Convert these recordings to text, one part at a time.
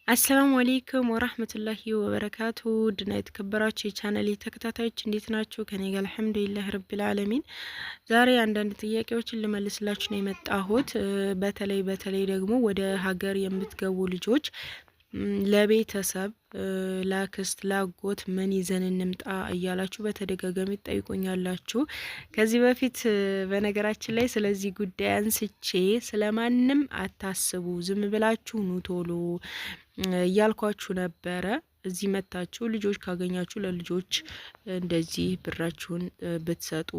አሰላሙ አለይኩም ወራህመቱላሂ ወበረካቱ ድና የተከበራችሁ የቻናሌ ተከታታዮች እንዴት ናችሁ? ከኔ ጋር አልሐምዱሊላህ ረቢል ዓለሚን። ዛሬ አንዳንድ ጥያቄዎችን ልመልስላችሁ ነው የመጣሁት። በተለይ ደግሞ ወደ ሀገር የምትገቡ ልጆች ለቤተሰብ ላክስት ላጎት ምን ይዘን እንምጣ እያላችሁ በተደጋጋሚ ጠይቆኛላችሁ። ከዚህ በፊት በነገራችን ላይ ስለዚህ ጉዳይ አንስቼ ስለማንም አታስቡ ዝም ብላችሁ ኑ ቶሎ እያልኳችሁ ነበረ። እዚህ መታችሁ ልጆች ካገኛችሁ ለልጆች እንደዚህ ብራችሁን ብትሰጡ፣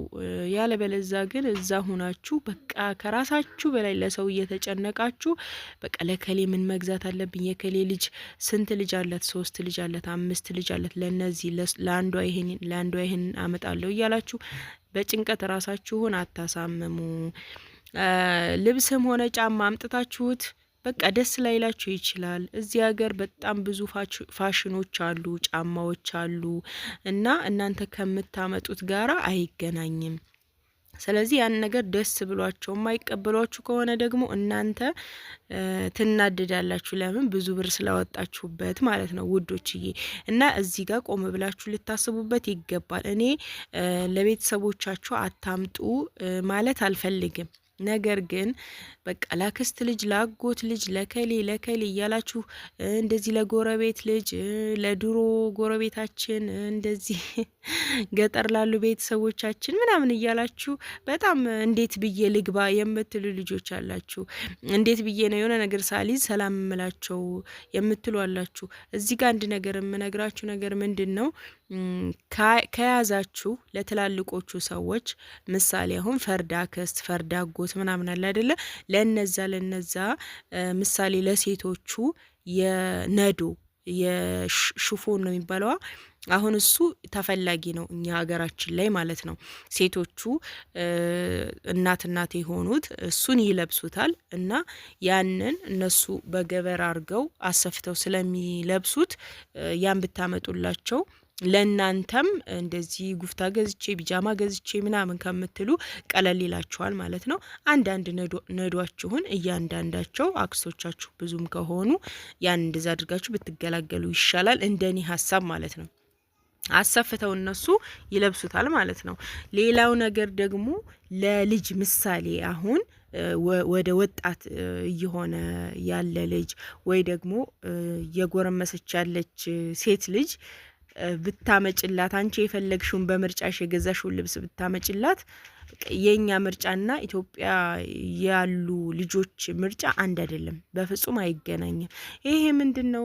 ያለበለዛ ግን እዛ ሆናችሁ በቃ ከራሳችሁ በላይ ለሰው እየተጨነቃችሁ በቃ ለከሌ ምን መግዛት አለብኝ፣ የከሌ ልጅ ስንት ልጅ አለት፣ 3 ልጅ አለት፣ 5 ልጅ አለት፣ ለነዚህ ለአንዷ ይሄን አመጣለሁ እያላችሁ በጭንቀት ራሳችሁን አታሳምሙ። ልብስም ሆነ ጫማ አምጥታችሁት በቃ ደስ ላይላችሁ ይችላል። እዚህ ሀገር በጣም ብዙ ፋሽኖች አሉ፣ ጫማዎች አሉ እና እናንተ ከምታመጡት ጋራ አይገናኝም። ስለዚህ ያን ነገር ደስ ብሏቸው የማይቀበሏችሁ ከሆነ ደግሞ እናንተ ትናደዳላችሁ። ለምን? ብዙ ብር ስላወጣችሁበት ማለት ነው ውዶችዬ። እና እዚህ ጋር ቆም ብላችሁ ልታስቡበት ይገባል። እኔ ለቤተሰቦቻችሁ አታምጡ ማለት አልፈልግም። ነገር ግን በቃ ላክስት ልጅ ላጎት ልጅ ለከሌ እያላችሁ እንደዚህ ለጎረቤት ልጅ ለድሮ ጎረቤታችን እንደዚህ ገጠር ላሉ ቤተሰቦቻችን ምናምን እያላችሁ በጣም እንዴት ብዬ ልግባ የምትሉ ልጆች አላችሁ። እንዴት ብዬ ነው የሆነ ነገር ሳሊዝ ሰላም ምላቸው የምትሉ አላችሁ። እዚህ ጋር አንድ ነገር የምነግራችሁ ነገር ምንድን ነው? ከያዛችሁ ለትላልቆቹ ሰዎች ምሳሌ አሁን ፈርዳ ክስት ፈርዳ ጎት ምናምን አለ አይደለ? ለነዛ ምሳሌ ለሴቶቹ የነዶ የሹፎን ነው የሚባለው። አሁን እሱ ተፈላጊ ነው እኛ ሀገራችን ላይ ማለት ነው። ሴቶቹ እናት የሆኑት እሱን ይለብሱታል እና ያንን እነሱ በገበር አድርገው አሰፍተው ስለሚለብሱት ያን ብታመጡላቸው ለእናንተም እንደዚህ ጉፍታ ገዝቼ ቢጃማ ገዝቼ ምናምን ከምትሉ ቀለል ይላችኋል ማለት ነው። አንዳንድ ነዷችሁን እያንዳንዳቸው አክስቶቻችሁ ብዙም ከሆኑ ያን እንደዛ አድርጋችሁ ብትገላገሉ ይሻላል፣ እንደኔ ሀሳብ ማለት ነው። አሰፍተው እነሱ ይለብሱታል ማለት ነው። ሌላው ነገር ደግሞ ለልጅ ምሳሌ አሁን ወደ ወጣት እየሆነ ያለ ልጅ ወይ ደግሞ የጎረመሰች ያለች ሴት ልጅ ብታመጭላት፣ አንቺ የፈለግሽውን በምርጫሽ የገዛሽውን ልብስ ብታመጭላት፣ የኛ ምርጫና ኢትዮጵያ ያሉ ልጆች ምርጫ አንድ አይደለም፣ በፍጹም አይገናኝም። ይሄ ምንድነው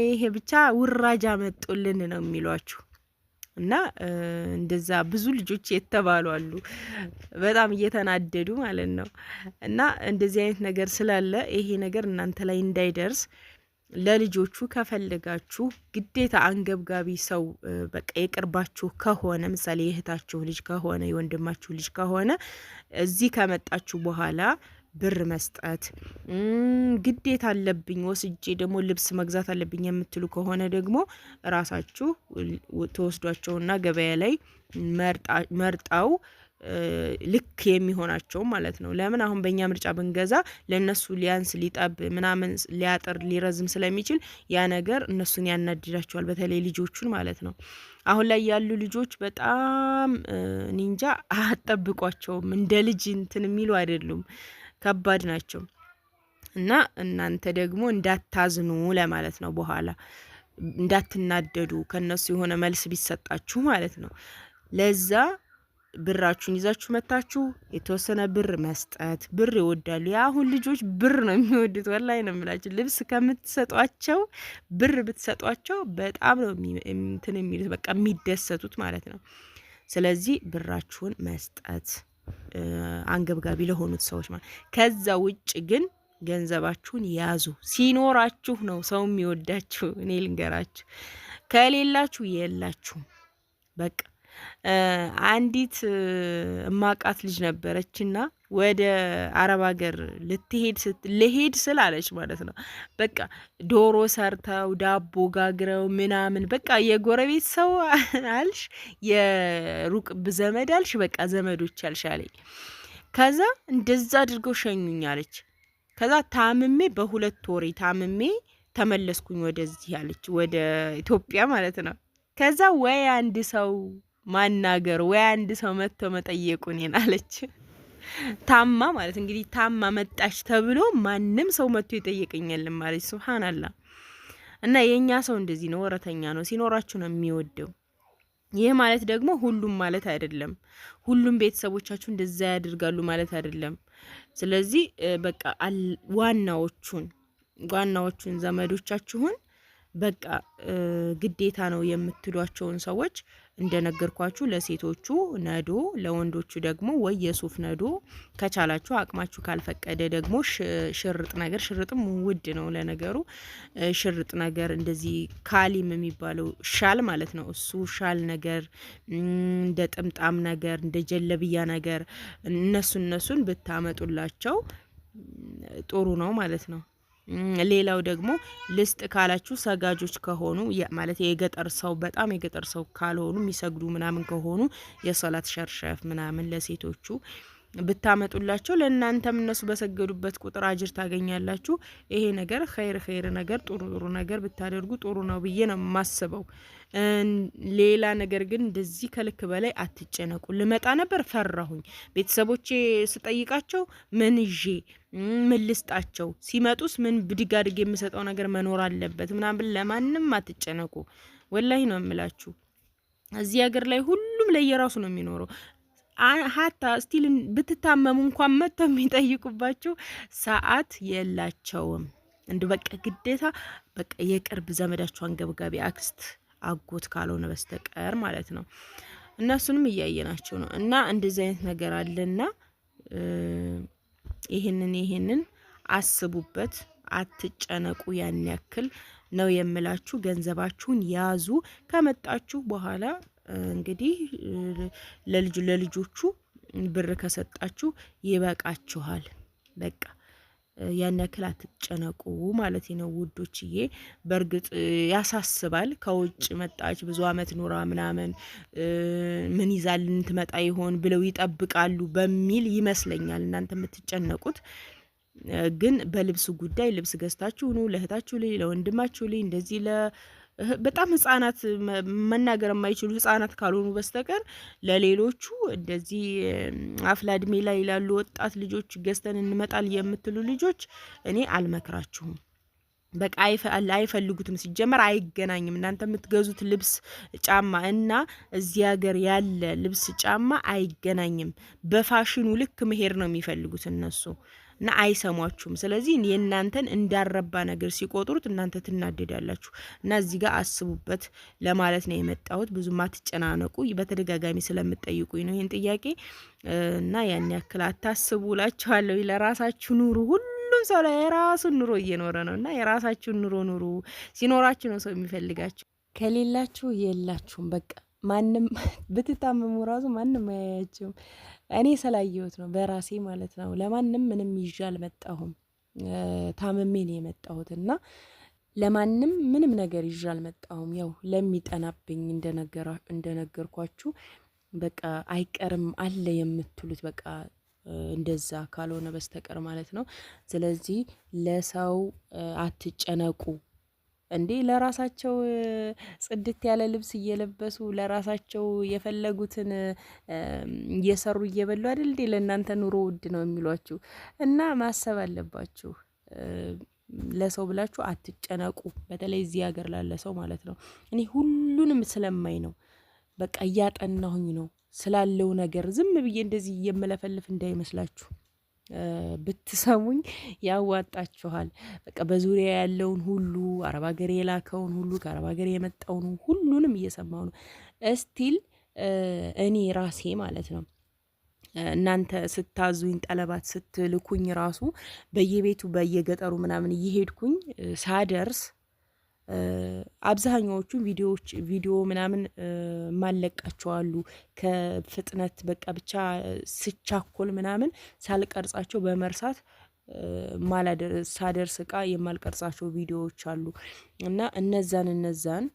ይሄ ብቻ ውራጃ መጡልን ነው የሚሏችሁ። እና እንደዛ ብዙ ልጆች የተባሉ አሉ፣ በጣም እየተናደዱ ማለት ነው። እና እንደዚህ አይነት ነገር ስላለ ይሄ ነገር እናንተ ላይ እንዳይደርስ ለልጆቹ ከፈለጋችሁ ግዴታ አንገብጋቢ ሰው በቃ የቅርባችሁ ከሆነ ምሳሌ የእህታችሁ ልጅ ከሆነ የወንድማችሁ ልጅ ከሆነ እዚህ ከመጣችሁ በኋላ ብር መስጠት ግዴታ አለብኝ፣ ወስጄ ደግሞ ልብስ መግዛት አለብኝ የምትሉ ከሆነ ደግሞ ራሳችሁ ተወስዷቸውና ገበያ ላይ መርጣው ልክ የሚሆናቸው ማለት ነው። ለምን አሁን በእኛ ምርጫ ብንገዛ ለነሱ ሊያንስ ሊጠብ ምናምን ሊያጥር ሊረዝም ስለሚችል ያ ነገር እነሱን ያናድዳቸዋል፣ በተለይ ልጆቹን ማለት ነው። አሁን ላይ ያሉ ልጆች በጣም ኒንጃ አጠብቋቸውም፣ እንደ ልጅ እንትን የሚሉ አይደሉም፣ ከባድ ናቸው። እና እናንተ ደግሞ እንዳታዝኑ ለማለት ነው፣ በኋላ እንዳትናደዱ ከነሱ የሆነ መልስ ቢሰጣችሁ ማለት ነው። ለዛ ብራችሁን ይዛችሁ መታችሁ የተወሰነ ብር መስጠት። ብር ይወዳሉ። የአሁን ልጆች ብር ነው የሚወዱት። ወላሂ ነው የምላችሁ። ልብስ ከምትሰጧቸው ብር ብትሰጧቸው በጣም ነው እንትን የሚሉት፣ በቃ የሚደሰቱት ማለት ነው። ስለዚህ ብራችሁን መስጠት አንገብጋቢ ለሆኑት ሰዎች ማለት። ከዛ ውጭ ግን ገንዘባችሁን ያዙ። ሲኖራችሁ ነው ሰው የሚወዳችሁ። እኔ ልንገራችሁ፣ ከሌላችሁ የላችሁም በቃ። አንዲት እማቃት ልጅ ነበረችና ወደ አረብ ሀገር ልሄድ ስል አለች ማለት ነው። በቃ ዶሮ ሰርተው ዳቦ ጋግረው ምናምን በቃ የጎረቤት ሰው አልሽ፣ የሩቅ ዘመድ አልሽ፣ በቃ ዘመዶች አልሽ አለኝ። ከዛ እንደዛ አድርገው ሸኙኝ አለች። ከዛ ታምሜ በ2 ወሬ ታምሜ ተመለስኩኝ ወደዚህ አለች፣ ወደ ኢትዮጵያ ማለት ነው። ከዛ ወይ አንድ ሰው ማናገር ወይ አንድ ሰው መጥቶ መጠየቁ እኔን አለች። ታማ ማለት እንግዲህ ታማ መጣች ተብሎ ማንም ሰው መጥቶ ይጠየቀኛል ማለት ሱብሃንአላህ። እና የኛ ሰው እንደዚህ ነው፣ ወረተኛ ነው። ሲኖራችሁ ነው የሚወደው። ይህ ማለት ደግሞ ሁሉም ማለት አይደለም። ሁሉም ቤተሰቦቻችሁ እንደዛ ያደርጋሉ ማለት አይደለም። ስለዚህ በቃ ዋናዎቹን ዘመዶቻችሁን በቃ ግዴታ ነው የምትሏቸውን ሰዎች እንደነገርኳችሁ ለሴቶቹ ነዶ፣ ለወንዶቹ ደግሞ ወይ የሱፍ ነዶ ከቻላችሁ፣ አቅማችሁ ካልፈቀደ ደግሞ ሽርጥ ነገር፣ ሽርጥም ውድ ነው ለነገሩ። ሽርጥ ነገር እንደዚህ ካሊም የሚባለው ሻል ማለት ነው። እሱ ሻል ነገር እንደ ጥምጣም ነገር እንደ ጀለብያ ነገር እነሱን ብታመጡላቸው ጥሩ ነው ማለት ነው። ሌላው ደግሞ ልስጥ ካላችሁ ሰጋጆች ከሆኑ ማለት የገጠር ሰው በጣም የገጠር ሰው ካልሆኑ የሚሰግዱ ምናምን ከሆኑ የሶላት ሸርሸፍ ምናምን ለሴቶቹ ብታመጡላቸው ለእናንተም እነሱ በሰገዱበት ቁጥር አጅር ታገኛላችሁ። ይሄ ነገር ኸይር ነገር ጥሩ ነገር ብታደርጉ ጥሩ ነው ብዬ ነው የማስበው። ሌላ ነገር ግን እንደዚህ ከልክ በላይ አትጨነቁ። ልመጣ ነበር ፈራሁኝ። ቤተሰቦቼ ስጠይቃቸው ምን ይዤ ምን ልስጣቸው፣ ሲመጡስ ምን ብድግ አድርጌ የምሰጠው ነገር መኖር አለበት ምናምን። ለማንም አትጨነቁ። ወላሂ ነው የምላችሁ። እዚህ ሀገር ላይ ሁሉም ለየራሱ ነው የሚኖረው። ሀታ ስቲል ብትታመሙ እንኳን መጥተው የሚጠይቁባችሁ ሰዓት የላቸውም። እንደ በቃ ግዴታ በቃ የቅርብ ዘመዳችሁ አንገብጋቢ አክስት አጎት ካልሆነ በስተቀር ማለት ነው። እነሱንም እያየናቸው ነው። እና እንደዚህ አይነት ነገር አለና ይሄንን አስቡበት፣ አትጨነቁ። ያን ያክል ነው የምላችሁ። ገንዘባችሁን ያዙ። ከመጣችሁ በኋላ እንግዲህ ለልጆቹ ብር ከሰጣችሁ ይበቃችኋል። በቃ ያን ያክል አትጨነቁ ማለት ነው ውዶችዬ። በእርግጥ ያሳስባል። ከውጭ መጣች ብዙ አመት ኑራ ምናምን ምን ይዛልን ትመጣ ይሆን ብለው ይጠብቃሉ በሚል ይመስለኛል እናንተ የምትጨነቁት። ግን በልብስ ጉዳይ ልብስ ገዝታችሁ ነው ለእህታችሁ ላይ ለወንድማችሁ ላይ እንደዚህ በጣም ህጻናት መናገር የማይችሉ ህጻናት ካልሆኑ በስተቀር ለሌሎቹ እንደዚህ አፍላ እድሜ ላይ ያሉ ወጣት ልጆች ገዝተን እንመጣል የምትሉ ልጆች እኔ አልመክራችሁም። በቃ አይፈልጉትም። ሲጀመር አይገናኝም። እናንተ የምትገዙት ልብስ ጫማ እና እዚህ ሀገር ያለ ልብስ ጫማ አይገናኝም። በፋሽኑ ልክ መሄድ ነው የሚፈልጉት እነሱ እና አይሰሟችሁም። ስለዚህ የእናንተን እንዳረባ ነገር ሲቆጥሩት እናንተ ትናደዳላችሁ። እና እዚህ ጋር አስቡበት ለማለት ነው የመጣሁት። ብዙም አትጨናነቁ። በተደጋጋሚ ስለምትጠይቁኝ ነው ይህን ጥያቄ እና ያን ያክል አታስቡ እላችኋለሁ። ለራሳችሁ ኑሩ። ሁሉም ሰው ላይ የራሱን ኑሮ እየኖረ ነው እና የራሳችሁን ኑሮ ኑሩ። ሲኖራችሁ ነው ሰው የሚፈልጋችሁ። ከሌላችሁ የላችሁም። በቃ ማንም ብትታመሙ ራሱ ማንም አያያችሁም። እኔ ስላየሁት ነው በራሴ ማለት ነው። ለማንም ምንም ይዤ አልመጣሁም። ታምሜ ነው የመጣሁት እና ለማንም ምንም ነገር ይዤ አልመጣሁም። ያው ለሚጠናብኝ እንደነገርኳችሁ በቃ አይቀርም አለ የምትሉት በቃ እንደዛ ካልሆነ በስተቀር ማለት ነው። ስለዚህ ለሰው አትጨነቁ። እንዴ ለራሳቸው ጽድት ያለ ልብስ እየለበሱ ለራሳቸው የፈለጉትን እየሰሩ እየበሉ አይደል እንዴ ለእናንተ ኑሮ ውድ ነው የሚሏችሁ? እና ማሰብ አለባችሁ። ለሰው ብላችሁ አትጨነቁ። በተለይ እዚህ ሀገር ላለ ሰው ማለት ነው። እኔ ሁሉንም ስለማይ ነው በቃ እያጠናሁኝ ነው ስላለው ነገር ዝም ብዬ እንደዚህ እየመለፈልፍ እንዳይመስላችሁ። ብትሰሙኝ ያዋጣችኋል። በቃ በዙሪያ ያለውን ሁሉ አረብ ሀገር የላከውን ሁሉ ከአረብ ሀገር የመጣውን ሁሉንም እየሰማው ነው። እስቲል እኔ ራሴ ማለት ነው እናንተ ስታዙኝ ጠለባት ስትልኩኝ ራሱ በየቤቱ በየገጠሩ ምናምን እየሄድኩኝ ሳደርስ አብዛኛዎቹ ቪዲዮ ምናምን ማለቃቸዋሉ ከፍጥነት በቃ ብቻ ስቻኮል ምናምን ሳልቀርጻቸው በመርሳት ሳደርስ እቃ የማልቀርጻቸው ቪዲዮዎች አሉ እና እነዛን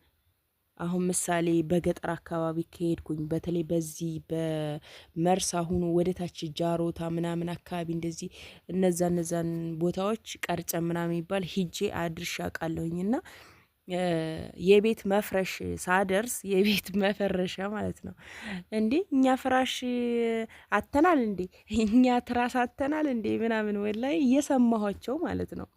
አሁን ምሳሌ በገጠር አካባቢ ከሄድኩኝ በተለይ በዚህ በመርሳ ሁኑ ወደ ታች ጃሮታ ምናምን አካባቢ እንደዚህ እነዛን ቦታዎች ቀርጨ ምናምን ይባል ሂጄ አድርሻ ቃለሁኝና የቤት መፍረሽ ሳደርስ የቤት መፈረሻ ማለት ነው። እንዴ እኛ ፍራሽ አተናል እንዴ እኛ ትራስ አተናል እንዴ ምናምን ወላይ እየሰማኋቸው ማለት ነው።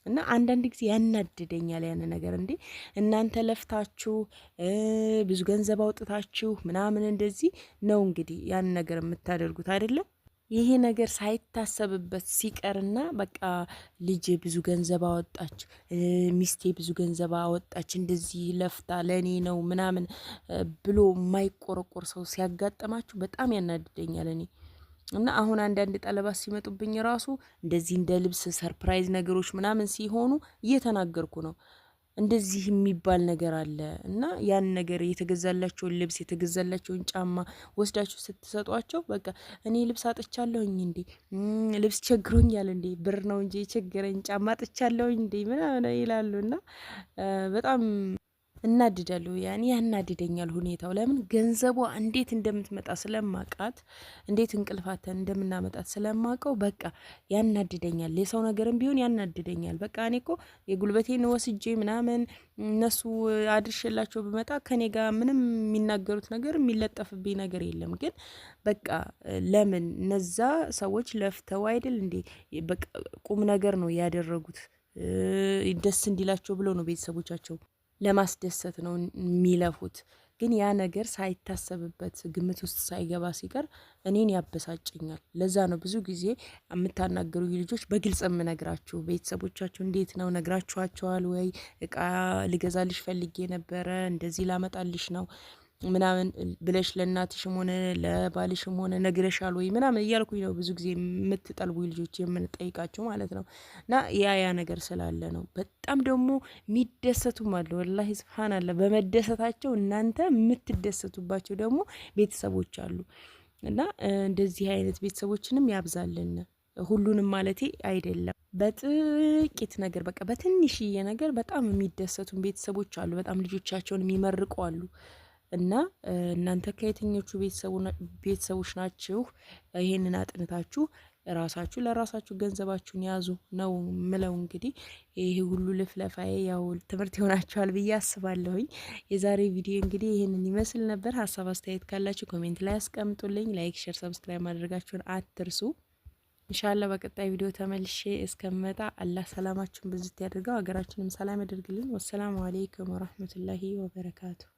እና አንዳንድ ጊዜ ያናድደኛል ያን ነገር እንዴ እናንተ ለፍታችሁ ብዙ ገንዘብ አውጥታችሁ ምናምን እንደዚህ ነው እንግዲህ ያን ነገር የምታደርጉት አይደለም። ይሄ ነገር ሳይታሰብበት ሲቀርና በቃ ልጄ ብዙ ገንዘብ አወጣች፣ ሚስቴ ብዙ ገንዘብ አወጣች፣ እንደዚህ ለፍታ ለእኔ ነው ምናምን ብሎ የማይቆረቆር ሰው ሲያጋጥማችሁ በጣም ያናድደኛል እኔ እና አሁን አንዳንድ ጠለባት ሲመጡብኝ ራሱ እንደዚህ እንደ ልብስ ሰርፕራይዝ ነገሮች ምናምን ሲሆኑ እየተናገርኩ ነው። እንደዚህ የሚባል ነገር አለ እና ያን ነገር የተገዛላቸውን ልብስ የተገዛላቸውን ጫማ ወስዳችሁ ስትሰጧቸው በቃ እኔ ልብስ አጥቻለሁኝ እንዴ ልብስ ቸግሮኛል እንዴ ብር ነው እንጂ የቸገረኝ ጫማ አጥቻለሁኝ እንዴ ምናምን ይላሉና በጣም እናድዳለሁ። ያኔ ያናድደኛል ሁኔታው። ለምን ገንዘቧ እንዴት እንደምትመጣ ስለማቃት እንዴት እንቅልፋተን እንደምናመጣት ስለማቀው በቃ ያናድደኛል። የሰው ነገርም ቢሆን ያናድደኛል። በቃ እኔ እኮ የጉልበቴን ወስጄ ምናምን እነሱ አድርሽላቸው ብመጣ ከኔ ጋር ምንም የሚናገሩት ነገር የሚለጠፍብኝ ነገር የለም። ግን በቃ ለምን እነዛ ሰዎች ለፍተው አይደል እንዴ በቃ ቁም ነገር ነው ያደረጉት። ደስ እንዲላቸው ብለው ነው ቤተሰቦቻቸው ለማስደሰት ነው የሚለፉት። ግን ያ ነገር ሳይታሰብበት ግምት ውስጥ ሳይገባ ሲቀር እኔን ያበሳጭኛል። ለዛ ነው ብዙ ጊዜ የምታናገሩ ልጆች በግልጽ የምነግራችሁ። ቤተሰቦቻችሁ እንዴት ነው ነግራችኋቸዋል ወይ? እቃ ልገዛልሽ ፈልጌ ነበረ እንደዚህ ላመጣልሽ ነው ምናምን ብለሽ ለእናትሽም ሆነ ለባልሽም ሆነ ነግረሻል ወይ ምናምን እያልኩኝ ነው ብዙ ጊዜ የምትጠልቡ ልጆች የምንጠይቃቸው ማለት ነው። እና ያ ነገር ስላለ ነው። በጣም ደግሞ የሚደሰቱም አለ። ወላሂ ስብሓንላ በመደሰታቸው እናንተ የምትደሰቱባቸው ደግሞ ቤተሰቦች አሉ። እና እንደዚህ አይነት ቤተሰቦችንም ያብዛልን። ሁሉንም ማለቴ አይደለም። በጥቂት ነገር በቃ በትንሽዬ ነገር በጣም የሚደሰቱን ቤተሰቦች አሉ። በጣም ልጆቻቸውን የሚመርቁ አሉ። እና እናንተ ከየትኞቹ ቤተሰቦች ናችሁ? ይሄንን አጥንታችሁ ራሳችሁ ለራሳችሁ ገንዘባችሁን ያዙ ነው ምለው። እንግዲህ ይሄ ሁሉ ልፍለፋዬ ያው ትምህርት ይሆናችኋል ብዬ አስባለሁኝ። የዛሬ ቪዲዮ እንግዲህ ይሄንን ይመስል ነበር። ሀሳብ አስተያየት ካላችሁ ኮሜንት ላይ አስቀምጡልኝ። ላይክ፣ ሼር፣ ሰብስክራይብ ማድረጋችሁን አትርሱ። ኢንሻአላህ በቀጣይ ቪዲዮ ተመልሼ እስከመጣ አላህ ሰላማችሁን ብዝት ያድርገው፣ ሀገራችንም ሰላም ያደርግልን። ወሰላሙ አለይኩም ወራህመቱላሂ ወበረካቱ።